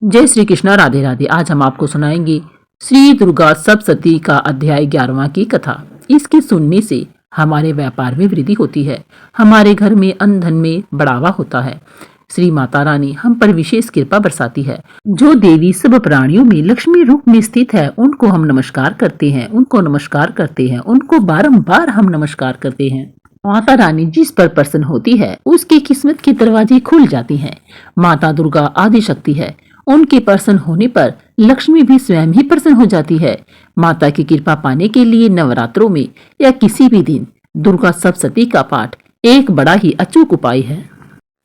जय श्री कृष्णा, राधे राधे। आज हम आपको सुनाएंगे श्री दुर्गा सप्तशती का अध्याय 11वां की कथा। इसके सुनने से हमारे व्यापार में वृद्धि होती है, हमारे घर में अन्न धन में बढ़ावा होता है। श्री माता रानी हम पर विशेष कृपा बरसाती है। जो देवी सब प्राणियों में लक्ष्मी रूप में स्थित है, उनको हम नमस्कार करते हैं, उनको बारंबार हम नमस्कार करते हैं। माता रानी जिस पर प्रसन्न होती है, उसकी किस्मत के दरवाजे खुल जाती हैं। माता दुर्गा आदि शक्ति है, उनके प्रसन्न होने पर लक्ष्मी भी स्वयं ही प्रसन्न हो जाती है। माता की कृपा पाने के लिए नवरात्रों में या किसी भी दिन दुर्गा सप्तशती का पाठ एक बड़ा ही अचूक उपाय है।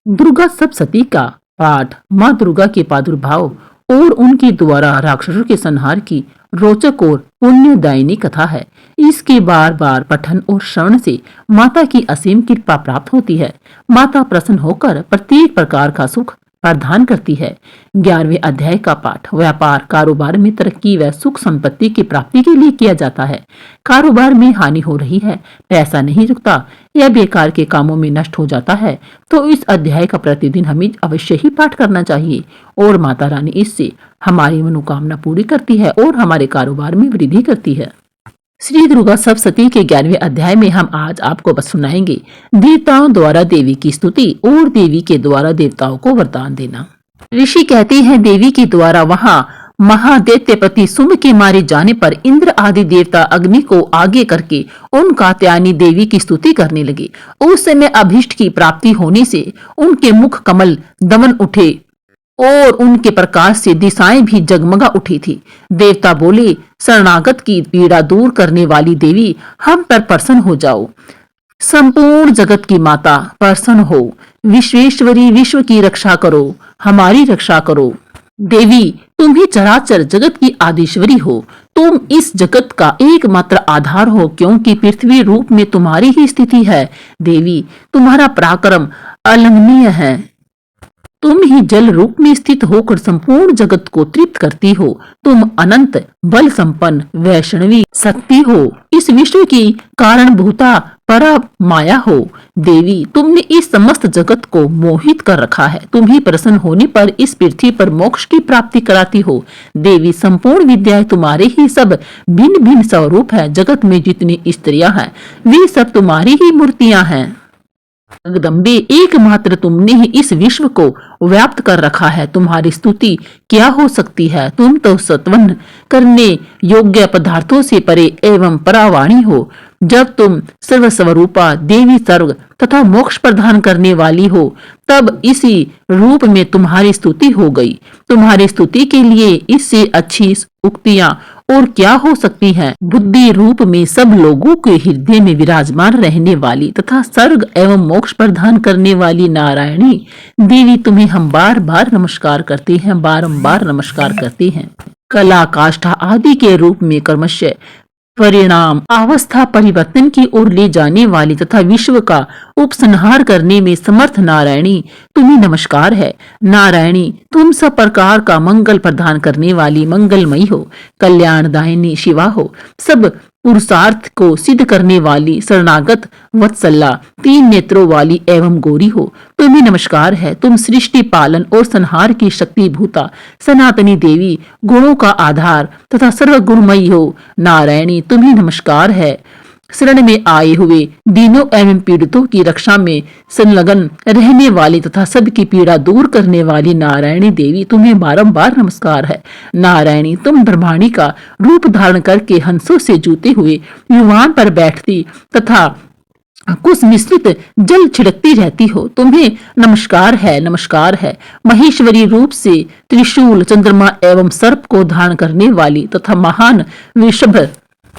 दुर्गा सप्तशती का पाठ माँ दुर्गा के प्रादुर्भाव और उनके द्वारा राक्षसों के संहार की रोचक और पुण्यदायिनी कथा है। इसके बार बार पठन और श्रवण से माता की असीम कृपा प्राप्त होती है। माता प्रसन्न होकर प्रत्येक प्रकार का सुख प्रदान करती है। 11वें अध्याय का पाठ व्यापार कारोबार में तरक्की व सुख संपत्ति की प्राप्ति के लिए किया जाता है। कारोबार में हानि हो रही है, पैसा नहीं रुकता या बेकार के कामों में नष्ट हो जाता है, तो इस अध्याय का प्रतिदिन हमें अवश्य ही पाठ करना चाहिए और माता रानी इससे हमारी मनोकामना पूरी करती है और हमारे कारोबार में वृद्धि करती है। श्री दुर्गा सप्तशती के 11वें अध्याय में हम आज आपको बस सुनाएंगे देवताओं द्वारा देवी की स्तुति और देवी के द्वारा देवताओं को वरदान देना। ऋषि कहते हैं, देवी के द्वारा वहां महादैत्यपति शुंभ के मारे जाने पर इंद्र आदि देवता अग्नि को आगे करके उन कात्यायनी देवी की स्तुति करने लगे। उस समय अभीष्ट की प्राप्ति होने से उनके मुख कमल दमन उठे और उनके प्रकाश से दिशाएं भी जगमगा उठी थी। देवता बोले, शरणागत की पीड़ा दूर करने वाली देवी, हम पर प्रसन्न हो जाओ। संपूर्ण जगत की माता प्रसन्न हो। विश्वेश्वरी, विश्व की रक्षा करो, हमारी रक्षा करो। देवी, तुम ही चराचर जगत की आदिश्वरी हो। तुम इस जगत का एकमात्र आधार हो, क्योंकि पृथ्वी रूप में तुम्हारी ही स्थिति है। देवी, तुम्हारा पराक्रम अलंघनीय है। तुम ही जल रूप में स्थित होकर संपूर्ण जगत को तृप्त करती हो। तुम अनंत बल संपन्न वैष्णवी शक्ति हो। इस विश्व की कारणभूता परा माया हो। देवी, तुमने इस समस्त जगत को मोहित कर रखा है। तुम ही प्रसन्न होने पर इस पृथ्वी पर मोक्ष की प्राप्ति कराती हो। देवी, संपूर्ण विद्याएं तुम्हारे ही सब भिन्न भिन्न स्वरूप है। जगत में जितनी स्त्रियां हैं, वे सब तुम्हारी ही मूर्तियां हैं। जगदम्बे, एकमात्र तुमने ही इस विश्व को व्याप्त कर रखा है। तुम्हारी स्तुति क्या हो सकती है। तुम तो सत्वन करने योग्य पदार्थों से परे एवं परावाणी हो। जब तुम सर्वस्वरूपा देवी सर्व तथा मोक्ष प्रदान करने वाली हो, तब इसी रूप में तुम्हारी स्तुति हो गई। तुम्हारी स्तुति के लिए इससे अच्छी उक्तियां और क्या हो सकती हैं। बुद्धि रूप में सब लोगों के हृदय में विराजमान रहने वाली तथा सर्ग एवं मोक्ष प्रदान करने वाली नारायणी देवी, तुम्हें हम बार बार नमस्कार करते हैं, बारंबार नमस्कार करते हैं। कला काष्ठा आदि के रूप में कर्मशय परिणाम अवस्था परिवर्तन की ओर ले जाने वाली तथा विश्व का उपसंहार करने में समर्थ नारायणी, तुम्हें नमस्कार है। नारायणी, तुम सब प्रकार का मंगल प्रदान करने वाली मंगलमयी हो, कल्याणदायिनी शिवा हो। सब पुरुषार्थ को सिद्ध करने वाली शरणागत वत्सला, 3 नेत्रों वाली एवं गौरी हो। तुम्हें नमस्कार है। तुम सृष्टि पालन और संहार की शक्ति भूता सनातनी देवी, गुणों का आधार तथा सर्वगुणमयी हो। नारायणी, तुम्हें नमस्कार है। शरण में आए हुए दीनों एवं पीड़ितों की रक्षा में संलग्न रहने वाली तथा सबकी पीड़ा दूर करने वाली नारायणी देवी, तुम्हें बारंबार नमस्कार है। नारायणी, तुम ब्रह्माणी का रूप धारण करके हंसों से जूते हुए युवान पर बैठती तथा कुछ मिश्रित जल छिड़कती रहती हो। तुम्हें नमस्कार है, नमस्कार है। महेश्वरी रूप से त्रिशूल, चंद्रमा एवं सर्प को धारण करने वाली तथा महान वृषभ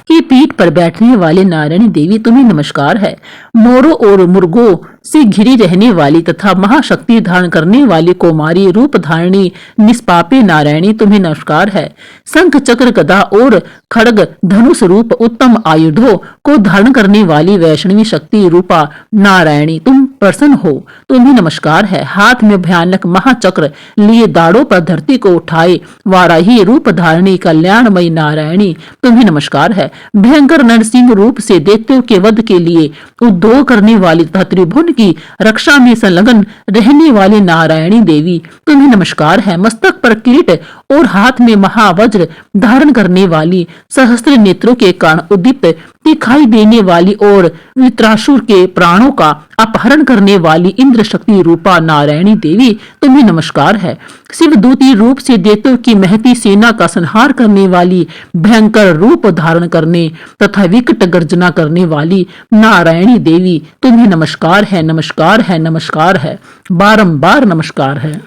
की पीठ पर बैठने वाले नारायणी देवी, तुम्हें नमस्कार है। मोरों और मुर्गों से घिरी रहने वाली तथा महाशक्ति धारण करने वाली कौमारी रूप धारणी निष्पापे नारायणी, तुम्हें नमस्कार है। शंख चक्र गदा और खड्ग धनुष रूप उत्तम आयुधों को धारण करने वाली वैष्णवी शक्ति रूपा नारायणी, तुम प्रसन्न हो तुम्हें नमस्कार है। हाथ में भयानक महाचक्र लिए दाढ़ों पर धरती को उठाए वाराही रूप धारणी कल्याणमयी नारायणी तुम्हें नमस्कार है। भयंकर नरसिंह रूप से दैत्यों के वध के लिए उद्योग करने वाली तथा त्रिभुवन की रक्षा में संलग्न रहने वाली नारायणी देवी तुम्हें नमस्कार है। मस्तक पर किरीट और हाथ में महावज्र धारण करने वाली सहस्त्र नेत्रों के कारण उद्दीप्त दिखाई देने वाली और वित्रासुर के प्राणों का अपहरण करने वाली इंद्र शक्ति रूपा नारायणी देवी तुम्हें नमस्कार है। शिवदूती रूप से दैत्यों की महती सेना का संहार करने वाली भयंकर रूप धारण करने तथा विकट गर्जना करने वाली नारायणी देवी तुम्हें नमस्कार है, नमस्कार है, नमस्कार है, बारंबार नमस्कार है।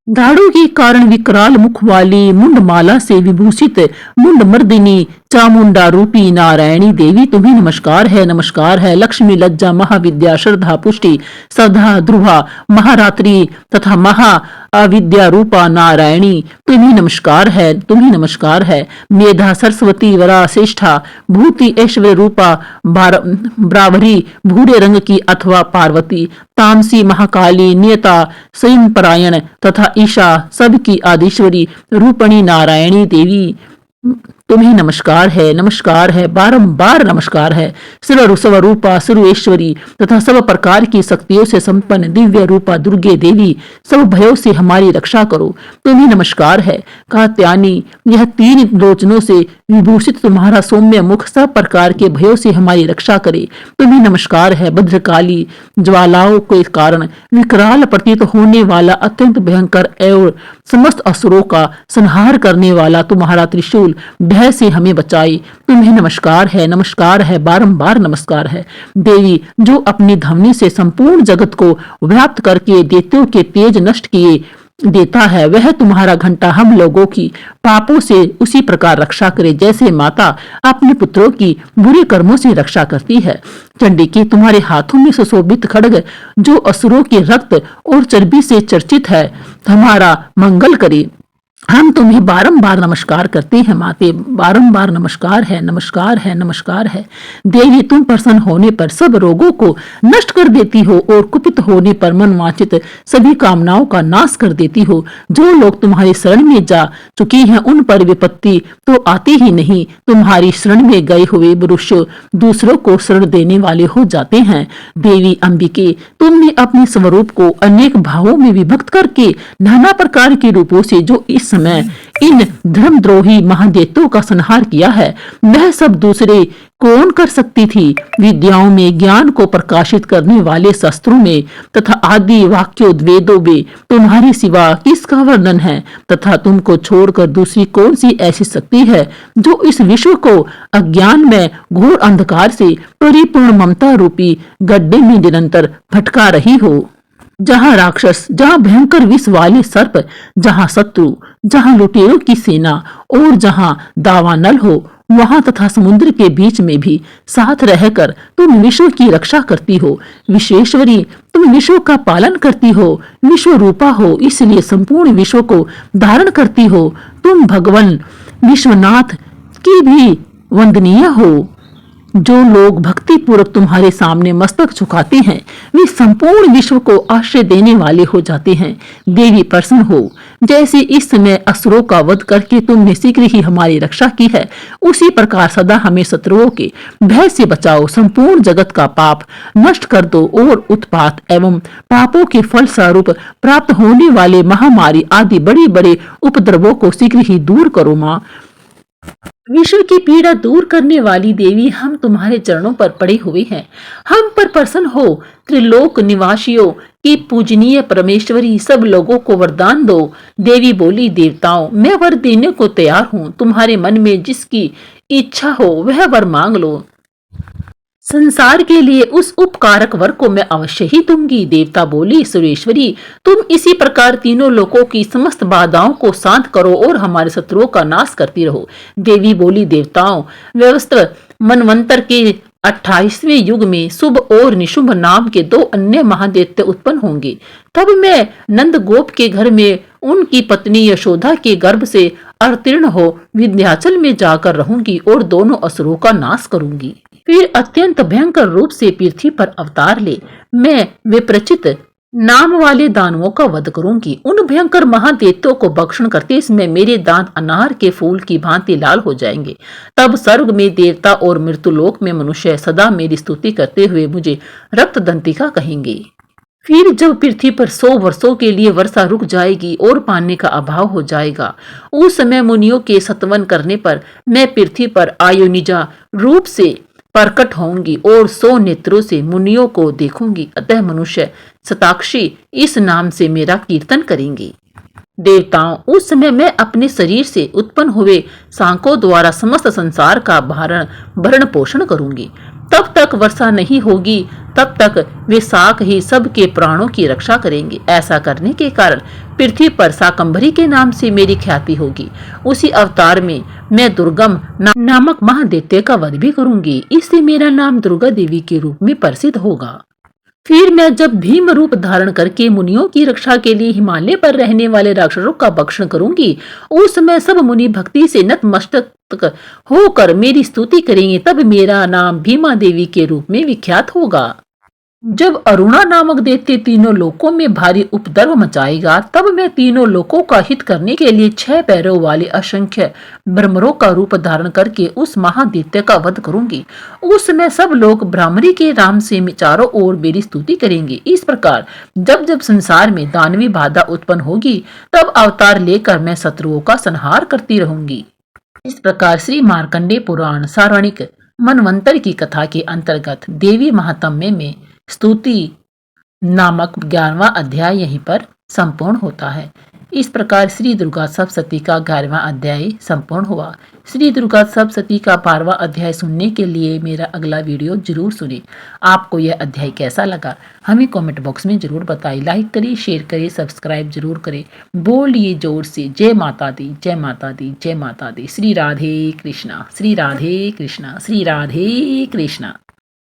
दाढ़ों के कारण विकराल मुख वाली मुंडमाला से विभूषित मुंड मर्दिनी चामुंडा रूपी नारायणी देवी तुम्हें नमस्कार है, नमस्कार है। लक्ष्मी लज्जा महाविद्या श्रद्धा पुष्टि श्रद्धा ध्रुवा महारात्रि तथा महा अविद्या रूपा नारायणी तुम्हें नमस्कार है, तुम्हें नमस्कार है। मेधा सरस्वती वरा श्रेष्ठा भूति ऐश्वर्य रूपा ब्रावरी भूरे रंग की अथवा पार्वती तामसी महाकाली नियता स्वयं परायण तथा ईशा सबकी आदिश्वरी रूपणी नारायणी देवी तुम्हें नमस्कार है, नमस्कार है, बारंबार नमस्कार है। सर्व रूपा सर्वेश्वरी तथा सब प्रकार की शक्तियों से संपन्न दिव्य रूपा दुर्गे देवी सब भयों से हमारी रक्षा करो तुम्हें नमस्कार है। कात्यायनी यह 3 लोचनों से विभूषित तुम्हारा सौम्य मुख सब प्रकार के भयों से हमारी रक्षा करे तुम्हें नमस्कार है। भद्रकाली ज्वालाओं के कारण विकराल प्रतीत होने वाला अत्यंत भयंकर एवं समस्त असुरों का संहार करने वाला तुम्हारा त्रिशूल भय से हमें बचाई तुम्हें नमस्कार है, नमस्कार है, बारंबार नमस्कार है। देवी जो अपनी धमनी से संपूर्ण जगत को व्याप्त करके दैत्यों के तेज नष्ट किए देता है वह तुम्हारा घंटा हम लोगों की पापों से उसी प्रकार रक्षा करे जैसे माता अपने पुत्रों की बुरे कर्मों से रक्षा करती है। चंडी के तुम्हारे हाथों में सुशोभित खड्ग जो असुरों के रक्त और चर्बी से चर्चित है हमारा मंगल करे। हम तुम्हें बारंबार नमस्कार करते हैं माते, बारंबार नमस्कार है, नमस्कार है, नमस्कार है। देवी तुम प्रसन्न होने पर सब रोगों को नष्ट कर देती हो और कुपित होने पर मनवांछित सभी कामनाओं का नाश कर देती हो। जो लोग तुम्हारी शरण में जा चुके हैं उन पर विपत्ति तो आती ही नहीं। तुम्हारी शरण में गए हुए पुरुष दूसरों को शरण देने वाले हो जाते हैं। देवी अंबिके तुमने अपने स्वरूप को अनेक भावों में विभक्त करके नाना प्रकार के रूपों से जो इस समय इन धर्मद्रोही महादैत्यों का संहार किया है वह सब दूसरे कौन कर सकती थी। विद्याओं में ज्ञान को प्रकाशित करने वाले शास्त्रों में तथा आदि वाक्योद्वेदों में तुम्हारे सिवा किसका वर्णन है तथा तुमको छोड़कर दूसरी कौन सी ऐसी शक्ति है जो इस विश्व को अज्ञान में घोर अंधकार से परिपूर्ण ममता रूपी गड्ढे में निरंतर भटका रही हो। जहाँ राक्षस, जहाँ भयंकर विष वाले सर्प, जहाँ शत्रु, जहाँ लुटेरों की सेना और जहाँ दावानल हो वहां तथा समुद्र के बीच में भी साथ रहकर तुम विश्व की रक्षा करती हो। विश्वेश्वरी तुम विश्व का पालन करती हो, विश्व रूपा हो इसलिए संपूर्ण विश्व को धारण करती हो। तुम भगवान विश्वनाथ की भी वंदनीय हो। जो लोग भक्ति पूर्वक तुम्हारे सामने मस्तक झुकाते हैं वे संपूर्ण विश्व को आश्रय देने वाले हो जाते हैं। देवी प्रसन्न हो। जैसे इस समय असुरों का वध करके तुमने शीघ्र ही हमारी रक्षा की है उसी प्रकार सदा हमें शत्रुओं के भय से बचाओ। संपूर्ण जगत का पाप नष्ट कर दो और उत्पात एवं पापों के फल स्वरूप प्राप्त होने वाले महामारी आदि बड़े बड़े उपद्रवों को शीघ्र ही दूर करो माँ। विश्व की पीड़ा दूर करने वाली देवी हम तुम्हारे चरणों पर पड़े हुए हैं। हम पर प्रसन्न हो। त्रिलोक निवासियों की पूजनीय परमेश्वरी सब लोगों को वरदान दो। देवी बोली देवताओं मैं वर देने को तैयार हूँ। तुम्हारे मन में जिसकी इच्छा हो वह वर मांग लो। संसार के लिए उस उपकारक वर को मैं अवश्य ही दूंगी। देवता बोली सुरेश्वरी तुम इसी प्रकार तीनों लोकों की समस्त बाधाओं को शांत करो और हमारे शत्रुओं का नाश करती रहो। देवी बोली देवताओं व्यवस्था मनवंतर के 28वें युग में शुभ और निशुभ नाम के 2 अन्य महादैत्य उत्पन्न होंगे। तब मैं नंद गोप के घर में उनकी पत्नी यशोदा के गर्भ से अवतीर्ण हो विंध्याचल में जाकर रहूंगी और दोनों असुरों का नाश करूंगी। फिर अत्यंत भयंकर रूप से पृथ्वी पर अवतार ले मैं विप्रचित नाम वाले दानवों का वध करूंगी। उन भयंकर महादैत्यों को भक्षण करते समय मेरे दांत अनार के फूल की भांति लाल हो जाएंगे। तब स्वर्ग में देवता और मृत्युलोक में मनुष्य सदा मेरी स्तुति करते हुए मुझे रक्त दंतिका कहेंगे। फिर जब पृथ्वी पर 100 वर्षों के लिए वर्षा रुक जाएगी और पानी का अभाव हो जाएगा, उस समय मुनियों के सत्वन करने पर मैं पृथ्वी पर आयोनिजा रूप से प्रकट होंगी और 100 नेत्रों से मुनियों को देखूंगी। अतः मनुष्य शताक्षी इस नाम से मेरा कीर्तन करेंगे। देवताओं, उस समय मैं अपने शरीर से उत्पन्न हुए सांकों द्वारा समस्त संसार का भरण पोषण करूंगी। तब तक वर्षा नहीं होगी, तब तक वे शाक ही सबके प्राणों की रक्षा करेंगे। ऐसा करने के कारण पृथ्वी पर शाकंभरी के नाम से मेरी ख्याति होगी। उसी अवतार में मैं दुर्गम नामक महादैत्य का वध भी करूंगी। इससे मेरा नाम दुर्गा देवी के रूप में प्रसिद्ध होगा। फिर मैं जब भीम रूप धारण करके मुनियों की रक्षा के लिए हिमालय पर रहने वाले राक्षसों का भक्षण करूंगी, उस समय सब मुनि भक्ति से नतमस्तक होकर मेरी स्तुति करेंगे। तब मेरा नाम भीमा देवी के रूप में विख्यात होगा। जब अरुणा नामक दैत्य तीनों लोकों में भारी उपद्रव मचाएगा, तब मैं तीनों लोकों का हित करने के लिए 6 पैरों वाले असंख्य भ्रमरों का रूप धारण करके उस महादैत्य का वध करूंगी। उस समय सब लोग भ्रामरी के नाम से चारों ओर मेरी स्तुति करेंगे। इस प्रकार जब जब संसार में दानवी बाधा उत्पन्न होगी, तब अवतार लेकर मैं शत्रुओं का संहार करती रहूंगी। इस प्रकार श्री मार्कंडेय पुराण सारणिक मनवंतर की कथा के अंतर्गत देवी महात्म्य में स्तुति नामक 11वां अध्याय यहीं पर संपूर्ण होता है। इस प्रकार श्री दुर्गा सप्तशती का 11वां अध्याय संपूर्ण हुआ। श्री दुर्गा सप्तशती का 12वां अध्याय सुनने के लिए मेरा अगला वीडियो जरूर सुने। आपको यह अध्याय कैसा लगा हमें कमेंट बॉक्स में जरूर बताइए। लाइक करें, शेयर करें, सब्सक्राइब जरूर करें। बोलिए जोर से जय माता दी, जय माता दी, जय माता दी। श्री राधे कृष्णा, श्री राधे कृष्णा, श्री राधे कृष्णा।